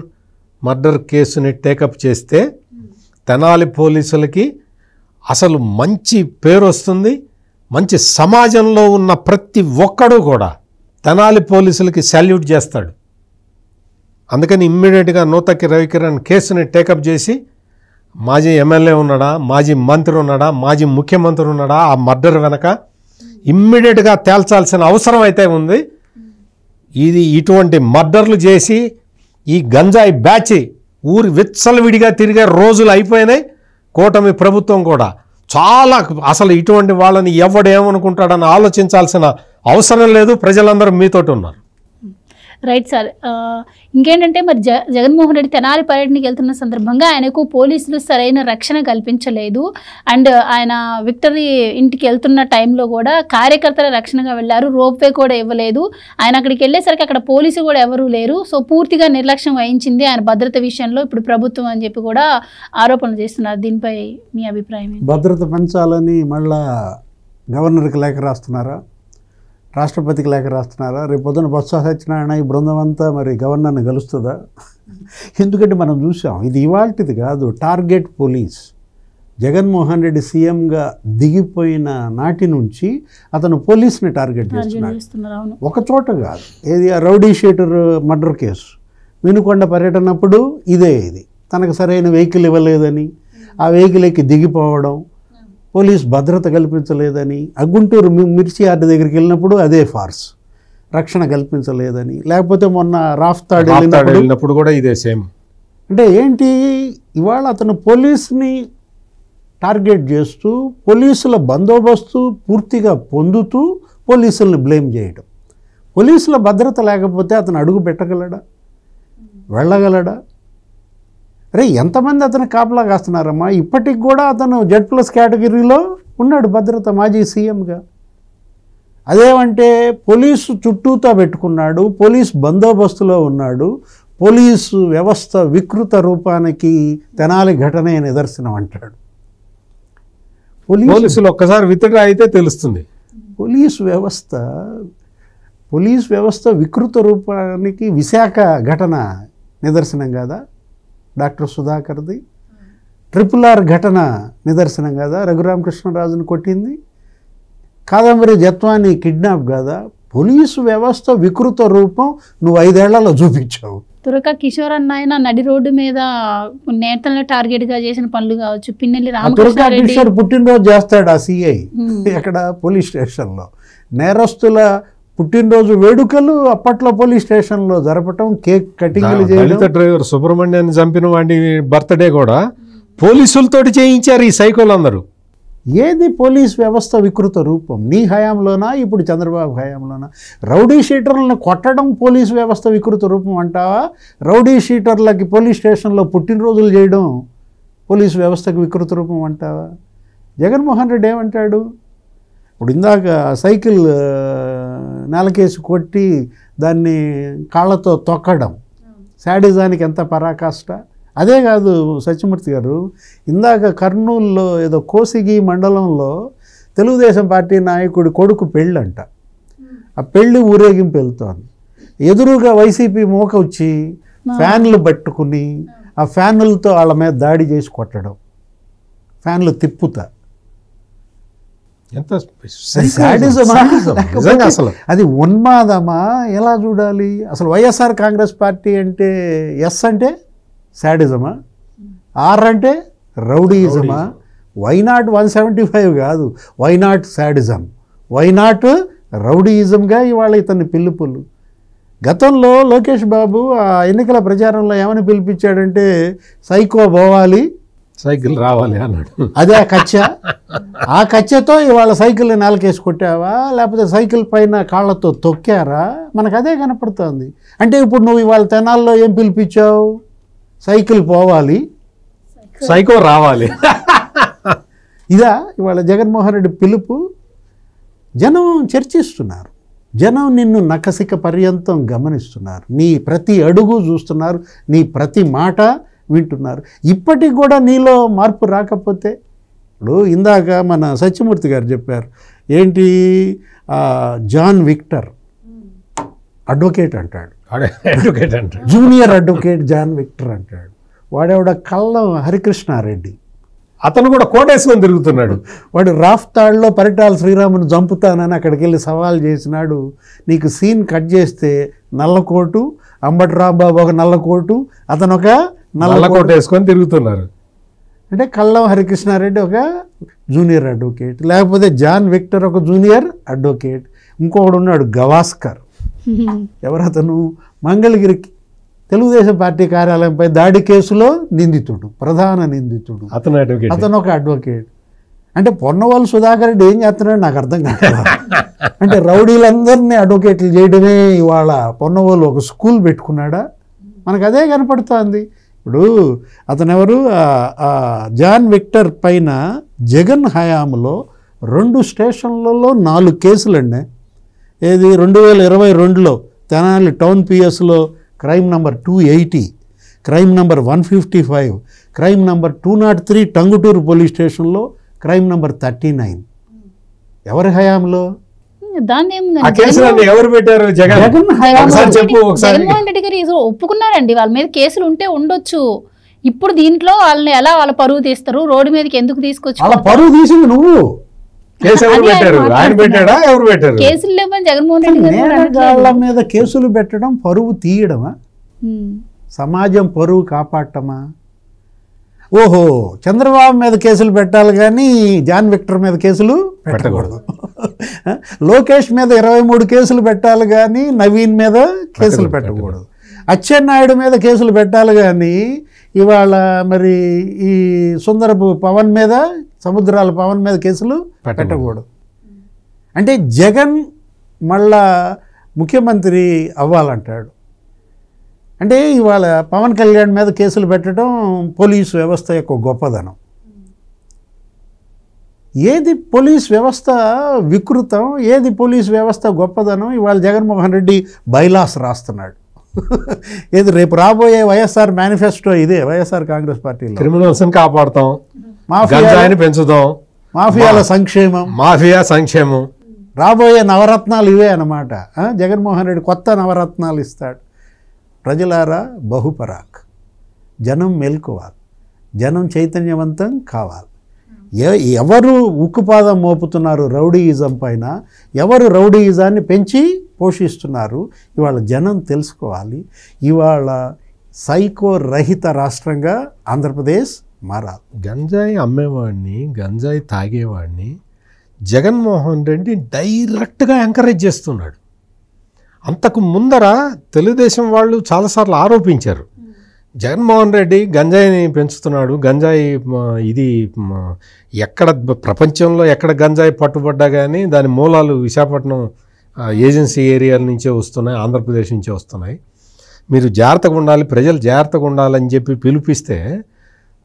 మర్డర్ కేసుని టేకప్ చేస్తే తెనాలి పోలీసులకి అసలు మంచి పేరు వస్తుంది. మంచి సమాజంలో ఉన్న ప్రతి ఒక్కడూ కూడా తెనాలి పోలీసులకి సాల్యూట్ చేస్తాడు. అందుకని ఇమ్మీడియట్గా నూతక్కి రవికిరణ్ కేసుని టేకప్ చేసి మాజీ ఎమ్మెల్యే ఉన్నాడా, మాజీ మంత్రి ఉన్నాడా, మాజీ ముఖ్యమంత్రి ఉన్నాడా, ఆ మర్డర్ వెనక ఇమ్మీడియట్గా తేల్చాల్సిన అవసరం అయితే ఉంది. ఇటువంటి మర్డర్లు చేసి ఈ గంజాయి బ్యాచ్ ఊరి విచ్చలవిడిగా తిరిగే రోజులు అయిపోయినాయి. కూటమి ప్రభుత్వం కూడా చాలా అసలు ఇటువంటి వాళ్ళని ఎవడేమనుకుంటాడని ఆలోచించాల్సిన అవసరం లేదు. ప్రజలందరూ మీతోటి ఉన్నారు. Right sir. ఇంకేంటంటే మరి జగన్మోహన్ రెడ్డి తెనాలి పర్యటనకి వెళ్తున్న సందర్భంగా ఆయనకు పోలీసులు సరైన రక్షణ కల్పించలేదు. అండ్ ఆయన విక్టరీ ఇంటికి వెళ్తున్న టైంలో కూడా కార్యకర్తల రక్షణగా వెళ్ళారు, రోప్వే కూడా ఇవ్వలేదు. ఆయన అక్కడికి వెళ్ళేసరికి అక్కడ పోలీసులు కూడా ఎవరూ లేరు. సో పూర్తిగా నిర్లక్ష్యం వహించింది ఆయన భద్రత విషయంలో ఇప్పుడు ప్రభుత్వం అని చెప్పి కూడా ఆరోపణలు చేస్తున్నారు. దీనిపై మీ అభిప్రాయం ఏంటి? భద్రత పెంచాలని మళ్ళా గవర్నర్కి లేఖ రాస్తున్నారా, రాష్ట్రపతికి లేఖ రాస్తున్నారా? రేపు పొద్దున బొత్స సత్యనారాయణ ఈ బృందం అంతా మరి గవర్నర్ని కలుస్తుందా? ఎందుకంటే మనం చూసాం, ఇది ఇవాల్టిది కాదు. Target police. జగన్మోహన్ రెడ్డి సీఎంగా దిగిపోయిన నాటి నుంచి అతను పోలీస్ని టార్గెట్ చేస్తున్నాడు. ఒక చోట కాదు. ఏది ఆ rowdy sheeter murder case, Vinukonda పర్యటనప్పుడు ఇది తనకు సరైన వెహికల్ ఇవ్వలేదని, ఆ వెహికల్ ఎక్కి దిగిపోవడం, పోలీస్ భద్రత కల్పించలేదని, గుంటూరు మిర్చి యార్డ్ దగ్గరికి వెళ్ళినప్పుడు అదే ఫార్స్, రక్షణ కల్పించలేదని, లేకపోతే మొన్న రాఫ్తాడ్ వెళ్ళినప్పుడు కూడా ఇదే సేమ్. అంటే ఏంటి, ఇవాళ అతను పోలీస్ని టార్గెట్ చేస్తూ పోలీసుల బందోబస్తు పూర్తిగా పొందుతూ పోలీసుల్ని బ్లేమ్ చేయడం. పోలీసుల భద్రత లేకపోతే అతను అడుగు పెట్టగలడా, వెళ్ళగలడా? అరే ఎంతమంది అతను కాపలా కాస్తున్నారమ్మా. ఇప్పటికి కూడా అతను Z+ కేటగిరీలో ఉన్నాడు భద్రత, మాజీ సీఎంగా. అదేమంటే పోలీసు చుట్టూతో పెట్టుకున్నాడు, పోలీస్ బందోబస్తులో ఉన్నాడు. పోలీసు వ్యవస్థ వికృత రూపానికి తెనాలి ఘటనే నిదర్శనం అంటాడు. పోలీసులు ఒక్కసారి విత్డ్రా అయితే తెలుస్తుంది. పోలీసు వ్యవస్థ వికృత రూపానికి విశాఖ ఘటన నిదర్శనం కాదా? డాక్టర్ సుధాకర్ది. RRR ఘటన నిదర్శనం కాదా? రఘురామకృష్ణరాజును కొట్టింది. కాదంబరి జత్వాని కిడ్నాప్ కాదా? పోలీసు వ్యవస్థ వికృత రూపం నువ్వు 5 ఏళ్లలో చూపించావు. తురక కిషోర్ అన్న నడి రోడ్డు మీద నేతలను టార్గెట్గా చేసిన పనులు కావచ్చు. పిన్నెల్లి రామకృష్ణ పుట్టినరోజు చేస్తాడు ఆ సిఐ ఎక్కడ పోలీస్ స్టేషన్లో. నేరస్తుల పుట్టినరోజు వేడుకలు అప్పట్లో పోలీస్ స్టేషన్లో జరపటం, కేక్ కటింగ్లు చేయడం. దళిత డ్రైవర్ సుబ్రహ్మణ్యాన్ని చంపిన వాడి బర్త్డే కూడా పోలీసులతోటి చేయించారు ఈ సైకోలందరూ. ఏది పోలీస్ వ్యవస్థ వికృత రూపం? నీ హయాంలోనా, ఇప్పుడు చంద్రబాబు హయాంలోనా? రౌడీ షీటర్లను కొట్టడం పోలీస్ వ్యవస్థ వికృత రూపం అంటావా? రౌడీ షీటర్లకి పోలీస్ స్టేషన్లో పుట్టినరోజులు చేయడం పోలీస్ వ్యవస్థకు వికృత రూపం అంటావా? జగన్మోహన్ రెడ్డి ఏమంటాడు? ఇప్పుడు ఇందాక సైకిల్ నేలకేసి కొట్టి దాన్ని కాళ్ళతో తొక్కడం శాడిజానికి ఎంత పరాకాష్ట. అదే కాదు సత్యమూర్తి గారు, ఇందాక కర్నూలులో ఏదో కోసిగి మండలంలో తెలుగుదేశం పార్టీ నాయకుడి కొడుకు పెళ్ళంట. ఆ పెళ్ళి ఊరేగింపు వెళ్తోంది. ఎదురుగా వైసీపీ మోక వచ్చి ఫ్యాన్లు పట్టుకుని ఆ ఫ్యాన్లతో వాళ్ళ మీద దాడి చేసి కొట్టడం, ఫ్యాన్లు తిప్పుతా. ఎంత శాడిజమా? నిజంగా అసలు అది ఉన్మాదమా? ఎలా చూడాలి అసలు? వైఎస్ఆర్ కాంగ్రెస్ పార్టీ అంటే ఎస్ అంటే శాడిజమా, ఆర్ అంటే రౌడీయిజమా? వైనాట్ 175 కాదు, వైనాట్ శాడిజం, వైనాట్ రౌడీయిజంగా ఇవాళ ఇతన్ని పిలుపులు. గతంలో లోకేష్ బాబు ఆ ఎన్నికల ప్రచారంలో ఏమని పిలిపించాడంటే సైకో పోవాలి, సైకిల్ రావాలి అన్నాడు. అదే ఆ కచ్చ. ఆ కచ్చతో ఇవాళ సైకిల్ నేలకేసి కొట్టావా, లేకపోతే సైకిల్ పైన కాళ్ళతో తొక్కారా? మనకు అదే కనపడుతుంది. అంటే ఇప్పుడు నువ్వు ఇవాళ తెనాల్లో ఏం పిలిపించావు? సైకిల్ పోవాలి, సైకో రావాలి. ఇదా ఇవాళ జగన్మోహన్ రెడ్డి పిలుపు? జనం చర్చిస్తున్నారు, జనం నిన్ను నకసిక పర్యంతం గమనిస్తున్నారు, నీ ప్రతి అడుగు చూస్తున్నారు, నీ ప్రతి మాట వింటున్నారు. ఇప్పటికి కూడా నీలో మార్పు రాకపోతే, ఇప్పుడు ఇందాక మన సత్యమూర్తి గారు చెప్పారు ఏంటి, జాన్ విక్టర్ అడ్వకేట్ అంటాడు, అడ్వకేట్ అంటాడు, జూనియర్ అడ్వకేట్ జాన్ విక్టర్ అంటాడు. వాడేవాడ కళ్ళం హరికృష్ణారెడ్డి, అతను కూడా కోటేశ్వరం తిరుగుతున్నాడు. వాడు రాఫ్తాడ్లో పరిటాల శ్రీరామును చంపుతానని అక్కడికి వెళ్ళి సవాల్ చేసినాడు. నీకు సీన్ కట్ చేస్తే నల్లకోటు, అంబటి రాంబాబు ఒక నల్లకోటు, అతను ఒక నల్లకోట వేసుకొని తిరుగుతున్నారు. అంటే కళ్ళం హరికృష్ణారెడ్డి ఒక జూనియర్ అడ్వకేట్, లేకపోతే జాన్ విక్టర్ ఒక జూనియర్ అడ్వకేట్. ఇంకొకడు ఉన్నాడు గవాస్కర్. ఎవరతను? మంగళగిరికి తెలుగుదేశం పార్టీ కార్యాలయంపై దాడి కేసులో నిందితుడు, ప్రధాన నిందితుడు. అతను ఒక అడ్వకేట్. అంటే పొన్నవాళ్ళు సుధాకర్ రెడ్డి ఏం చేస్తున్నాడు నాకు అర్థం కాదు. అంటే రౌడీలందరినీ అడ్వకేట్లు చేయడమే ఇవాళ పొన్నవాళ్ళు ఒక స్కూల్ పెట్టుకున్నాడా? మనకు అదే కనపడుతోంది. ఇప్పుడు అతను ఎవరు? జాన్ విక్టర్ పైన జగన్ హయాంలో 2 స్టేషన్లలో 4 కేసులండి. ఏది 2022లో తెనాలి టౌన్ పిఎస్లో crime number 280, crime number 155, crime number 203 Tanguturu police స్టేషన్లో క్రైమ్ నంబర్ 39. ఎవరి హయాంలో? ఎవరు పెట్టారు? జగన్మోహన్ రెడ్డి గారు ఒప్పుకున్నారండి, వాళ్ళ మీద కేసులు ఉంటే ఉండొచ్చు. ఇప్పుడు దీంట్లో వాళ్ళని ఎలా వాళ్ళ పరువు తీస్తారు? రోడ్డు మీదకి ఎందుకు తీసుకొచ్చి? వాళ్ళ పరువు తీసింది నువ్వు. కేసులు లేవని జగన్మోహన్ రెడ్డి నేరగాళ్ల మీద కేసులు పెట్టడం పరువు తీయడమా? సమాజం పరువు కాపాడటమా? ఓహో, చంద్రబాబు మీద కేసులు పెట్టాలి కానీ జాన్ విక్టర్ మీద కేసులు పెట్టకూడదు. లోకేష్ మీద 23 కేసులు పెట్టాలి కానీ నవీన్ మీద కేసులు పెట్టకూడదు. అచ్చెన్నాయుడు మీద కేసులు పెట్టాలి కానీ ఇవాళ మరి ఈ సుందరపు పవన్ మీద, సముద్రాల పవన్ మీద కేసులు పెట్టకూడదు. అంటే జగన్ మళ్ళా ముఖ్యమంత్రి అవ్వాలంటాడు. అంటే ఇవాళ పవన్ కళ్యాణ్ మీద కేసులు పెట్టడం పోలీసు వ్యవస్థ యొక్క గొప్పదనం. ఏది పోలీస్ వ్యవస్థ వికృతం, ఏది పోలీస్ వ్యవస్థ గొప్పదనం? ఇవాళ జగన్మోహన్ రెడ్డి బైలాస్ రాస్తున్నాడు. ఏది రేపు రాబోయే వైఎస్ఆర్ మేనిఫెస్టో ఇదే. వైఎస్ఆర్ కాంగ్రెస్ పార్టీలో క్రిమినల్స్ని కాపాడుతాం, మాఫియాని పెంచుదాం, మాఫియాల సంక్షేమం, మాఫియా సంక్షేమం, రాబోయే నవరత్నాలు ఇవే అన్నమాట. జగన్మోహన్ రెడ్డి కొత్త నవరత్నాలు ఇస్తాడు. ప్రజలారా బహుపరాక్, జనం మేల్కోవాలి, జనం చైతన్యవంతం కావాలి. ఎవరు ఉక్కుపాదం మోపుతున్నారు రౌడీయిజం పైన, ఎవరు రౌడీయిజాన్ని పెంచి పోషిస్తున్నారు, ఇవాళ జనం తెలుసుకోవాలి. ఇవాళ సైకో రహిత రాష్ట్రంగా ఆంధ్రప్రదేశ్ మారాలి. గంజాయి అమ్మేవాడిని, గంజాయి తాగేవాడిని జగన్మోహన్ రెడ్డి డైరెక్ట్గా ఎంకరేజ్ చేస్తున్నాడు. అంతకు ముందర తెలుగుదేశం వాళ్ళు చాలాసార్లు ఆరోపించారు, జగన్మోహన్ రెడ్డి గంజాయిని పెంచుతున్నాడు, గంజాయి ఇది ఎక్కడ ప్రపంచంలో ఎక్కడ గంజాయి పట్టుబడ్డా కానీ దాని మూలాలు విశాఖపట్నం ఏజెన్సీ ఏరియాల నుంచే వస్తున్నాయి, ఆంధ్రప్రదేశ్ నుంచే వస్తున్నాయి, మీరు జాగ్రత్తగా ఉండాలి, ప్రజలు జాగ్రత్తగా ఉండాలని చెప్పి పిలిపిస్తే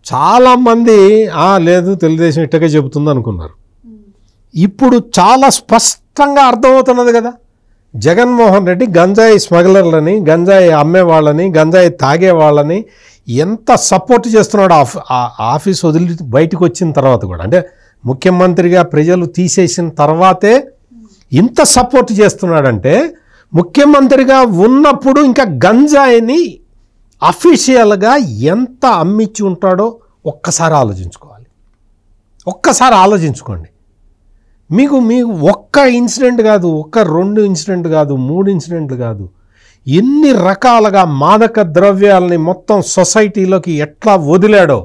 చాలామంది లేదు తెలుగుదేశం ఇట్టగా చెబుతుంది అనుకున్నారు. ఇప్పుడు చాలా స్పష్టంగా అర్థమవుతున్నది కదా, జగన్మోహన్ రెడ్డి గంజాయి స్మగ్లర్లని, గంజాయి అమ్మేవాళ్ళని, గంజాయి తాగేవాళ్ళని ఎంత సపోర్ట్ చేస్తున్నాడు. ఆఫీస్ వదిలి బయటకు వచ్చిన తర్వాత కూడా, అంటే ముఖ్యమంత్రిగా ప్రజలు తీసేసిన తర్వాతే ఇంత సపోర్ట్ చేస్తున్నాడంటే, ముఖ్యమంత్రిగా ఉన్నప్పుడు ఇంకా గంజాయిని అఫీషియల్గా ఎంత అమ్మించి ఉంటాడో ఒక్కసారి ఆలోచించుకోవాలి. ఒక్కసారి ఆలోచించుకోండి. మీకు ఒక్క ఇన్సిడెంట్ కాదు, ఒక్క 2 ఇన్సిడెంట్ కాదు, 3 ఇన్సిడెంట్లు కాదు, ఎన్ని రకాలుగా మాదక ద్రవ్యాలని మొత్తం సొసైటీలోకి ఎట్లా వదిలాడో,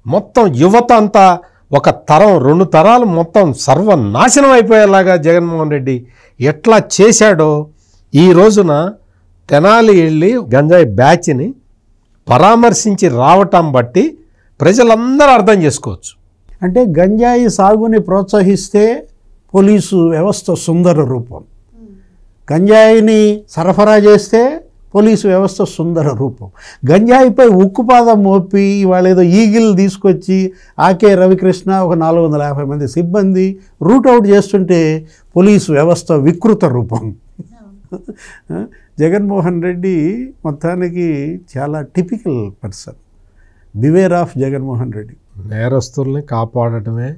మొత్తం యువత అంతా ఒక తరం 2 తరాలు మొత్తం సర్వనాశనం అయిపోయేలాగా జగన్మోహన్ రెడ్డి ఎట్లా చేశాడో ఈ రోజున తెనాలి వెళ్ళి గంజాయి బ్యాచ్ని పరామర్శించి రావటం బట్టి ప్రజలందరూ అర్థం చేసుకోవచ్చు. అంటే గంజాయి సాగుని ప్రోత్సహిస్తే పోలీసు వ్యవస్థ సుందర రూపం, గంజాయిని సరఫరా చేస్తే పోలీసు వ్యవస్థ సుందర రూపం. గంజాయిపై ఉక్కుపాదం మోపి వాళ్ళు ఏదో ఈగిల్ తీసుకొచ్చి ఆకే రవికృష్ణ ఒక 450 మంది సిబ్బంది రూట్అవుట్ చేస్తుంటే పోలీసు వ్యవస్థ వికృత రూపం. జగన్మోహన్ రెడ్డి మొత్తానికి చాలా typical person. Beware of Jaganmohan Reddy. నేరస్తుల్ని కాపాడటమే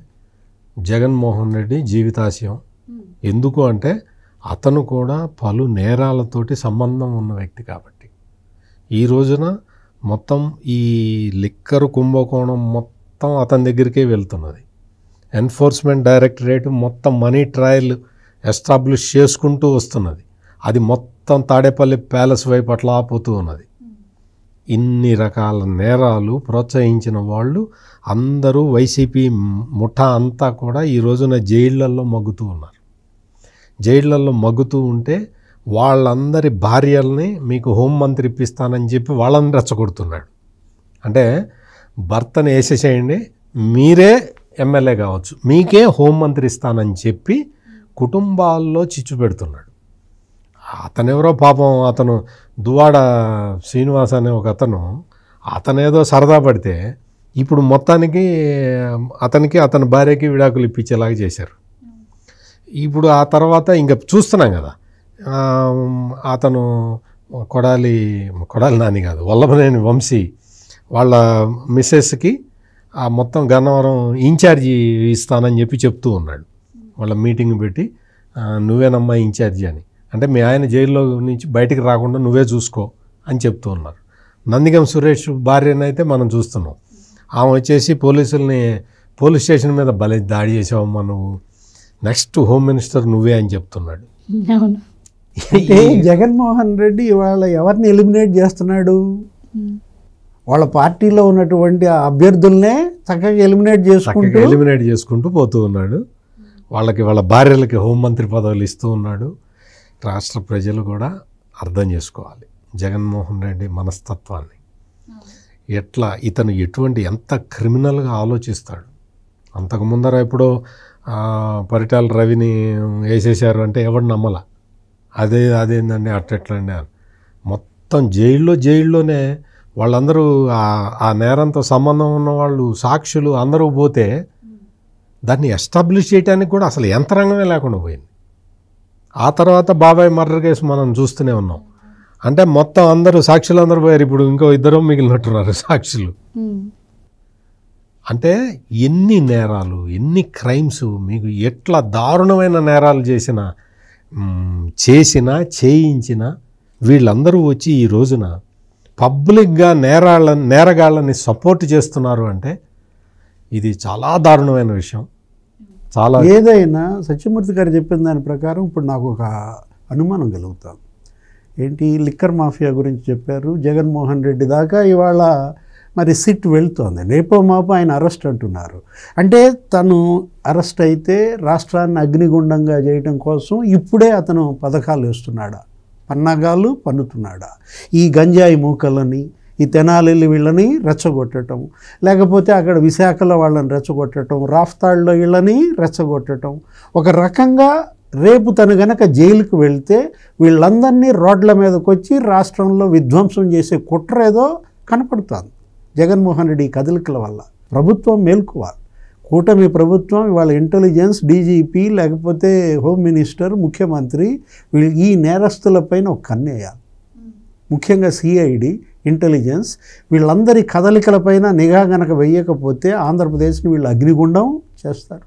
జగన్మోహన్ రెడ్డి జీవితాశయం. ఎందుకు అంటే అతను కూడా పలు నేరాలతోటి సంబంధం ఉన్న వ్యక్తి కాబట్టి. ఈ రోజున మొత్తం ఈ లిక్కర్ కుంభకోణం మొత్తం అతని దగ్గరికే వెళ్తున్నది. ఎన్ఫోర్స్మెంట్ డైరెక్టరేట్ మొత్తం మనీ ట్రయల్ ఎస్టాబ్లిష్ చేసుకుంటూ వస్తున్నది. అది మొత్తం తాడేపల్లి ప్యాలెస్ వైపు అట్లా పోతూ ఉన్నది. ఇన్ని రకాల నేరాలు ప్రోత్సహించిన వాళ్ళు అందరూ వైసీపీ ముఠా అంతా కూడా ఈ రోజున జైళ్ళల్లో మగ్గుతూ ఉన్నారు. జైళ్ళల్లో మగ్గుతూ ఉంటే వాళ్ళందరి భార్యల్ని మీకు హోంమంత్రి ఇప్పిస్తానని చెప్పి వాళ్ళని రెచ్చగొడుతున్నాడు. అంటే భర్తని వేసేసేయండి, మీరే ఎమ్మెల్యే కావచ్చు, మీకే హోంమంత్రి ఇస్తానని చెప్పి కుటుంబాల్లో చిచ్చు పెడుతున్నాడు. అతనెవరో పాపం, అతను దువాడ శ్రీనివాస్ అనే ఒక అతనేదో సరదా పడితే ఇప్పుడు మొత్తానికి అతనికి అతని భార్యకి విడాకులు ఇప్పించేలాగా చేశారు. ఇప్పుడు ఆ తర్వాత ఇంకా చూస్తున్నాం కదా, అతను కొడాలి నాని కాదు, వల్లభనేని వంశీ వాళ్ళ మిస్సెస్కి ఆ మొత్తం గన్నవరం ఇన్ఛార్జి ఇస్తానని చెప్పి చెప్తూ ఉన్నాడు. వాళ్ళ మీటింగ్ పెట్టి నువ్వేనమ్మా ఇన్ఛార్జి అని, అంటే మీ ఆయన జైల్లో నుంచి బయటికి రాకుండా నువ్వే చూసుకో అని చెప్తూ ఉన్నారు. నందిగం సురేష్ భార్యనైతే మనం చూస్తున్నాం, ఆమె వచ్చేసి పోలీస్ స్టేషన్ మీద భలే దాడి చేసావమ్మా నువ్వు, నెక్స్ట్ హోమ్ మినిస్టర్ నువ్వే అని చెప్తున్నాడు. అంటే జగన్మోహన్ రెడ్డి ఇవాళ ఎవరిని ఎలిమినేట్ చేస్తున్నాడు? వాళ్ళ పార్టీలో ఉన్నటువంటి అభ్యర్థులనే చక్కగా ఎలిమినేట్ చేసుకుంటూ పోతూ ఉన్నాడు. వాళ్ళ భార్యలకి హోంమంత్రి పదవులు ఇస్తూ ఉన్నాడు. రాష్ట్ర ప్రజలు కూడా అర్థం చేసుకోవాలి జగన్మోహన్ రెడ్డి మనస్తత్వాన్ని. ఎట్లా ఇతను ఎంత క్రిమినల్గా ఆలోచిస్తాడు. అంతకు ముందర ఎప్పుడో పరిటాల రవిని వేసేశారు అంటే ఎవడు నమ్మల, అదేందండి అట్టెట్లండి అని. మొత్తం జైల్లోనే వాళ్ళందరూ ఆ నేరంతో సంబంధం ఉన్న వాళ్ళు సాక్షులు అందరూ పోతే దాన్ని ఎస్టాబ్లిష్ చేయడానికి కూడా అసలు యంత్రాంగమే లేకుండా పోయింది. ఆ తర్వాత బాబాయ్ మర్డర్ కేసు మనం చూస్తూనే ఉన్నాం. అంటే మొత్తం సాక్షులు అందరూ పోయారు, ఇప్పుడు ఇంకో 2 మిగిలినట్టున్నారు సాక్షులు. అంటే ఎన్ని నేరాలు, ఎన్ని క్రైమ్స్, మీకు ఎట్లా దారుణమైన నేరాలు చేయించిన వీళ్ళందరూ వచ్చి ఈ రోజున పబ్లిక్గా నేరగాళ్ళని సపోర్ట్ చేస్తున్నారు అంటే ఇది చాలా దారుణమైన విషయం. చాలా ఏదైనా సత్యమూర్తి గారు చెప్పిన దాని ప్రకారం ఇప్పుడు నాకు ఒక అనుమానం కలుగుతాను. ఏంటి, లిక్కర్ మాఫియా గురించి చెప్పారు. జగన్మోహన్ రెడ్డి దాకా ఇవాళ మరి సిట్ వెళ్తోంది. రేపో మాపో ఆయన అరెస్ట్ అంటున్నారు. అంటే తను అరెస్ట్ అయితే రాష్ట్రాన్ని అగ్నిగుండంగా చేయడం కోసం ఇప్పుడే అతను పథకాలు వేస్తున్నాడా, పన్నాగాలు పన్నుతున్నాడా? ఈ గంజాయి మూకలని, ఈ తెనాలి వీళ్ళని రెచ్చగొట్టడం, లేకపోతే అక్కడ విశాఖలో వాళ్ళని రెచ్చగొట్టడం, రాఫ్తాడ్లో వీళ్ళని రెచ్చగొట్టడం. ఒక రకంగా రేపు తను గనక జైలుకు వెళ్తే వీళ్ళందరినీ రోడ్ల మీదకి వచ్చి రాష్ట్రంలో విధ్వంసం చేసే కుట్ర ఏదో కనపడుతుంది జగన్మోహన్ రెడ్డి కదలికల వల్ల. ప్రభుత్వం మేల్కోవాలి. కూటమి ప్రభుత్వం ఇవాళ ఇంటెలిజెన్స్, డీజీపీ, లేకపోతే హోమ్ మినిస్టర్, ముఖ్యమంత్రి ఈ నేరస్తులపైన ఒక కన్నేయాలి. ముఖ్యంగా సిఐడి, ఇంటెలిజెన్స్ వీళ్ళందరి కదలికలపైన నిఘా గనక వేయకపోతే ఆంధ్రప్రదేశ్ని వీళ్ళు అగ్నిగుండం చేస్తారు.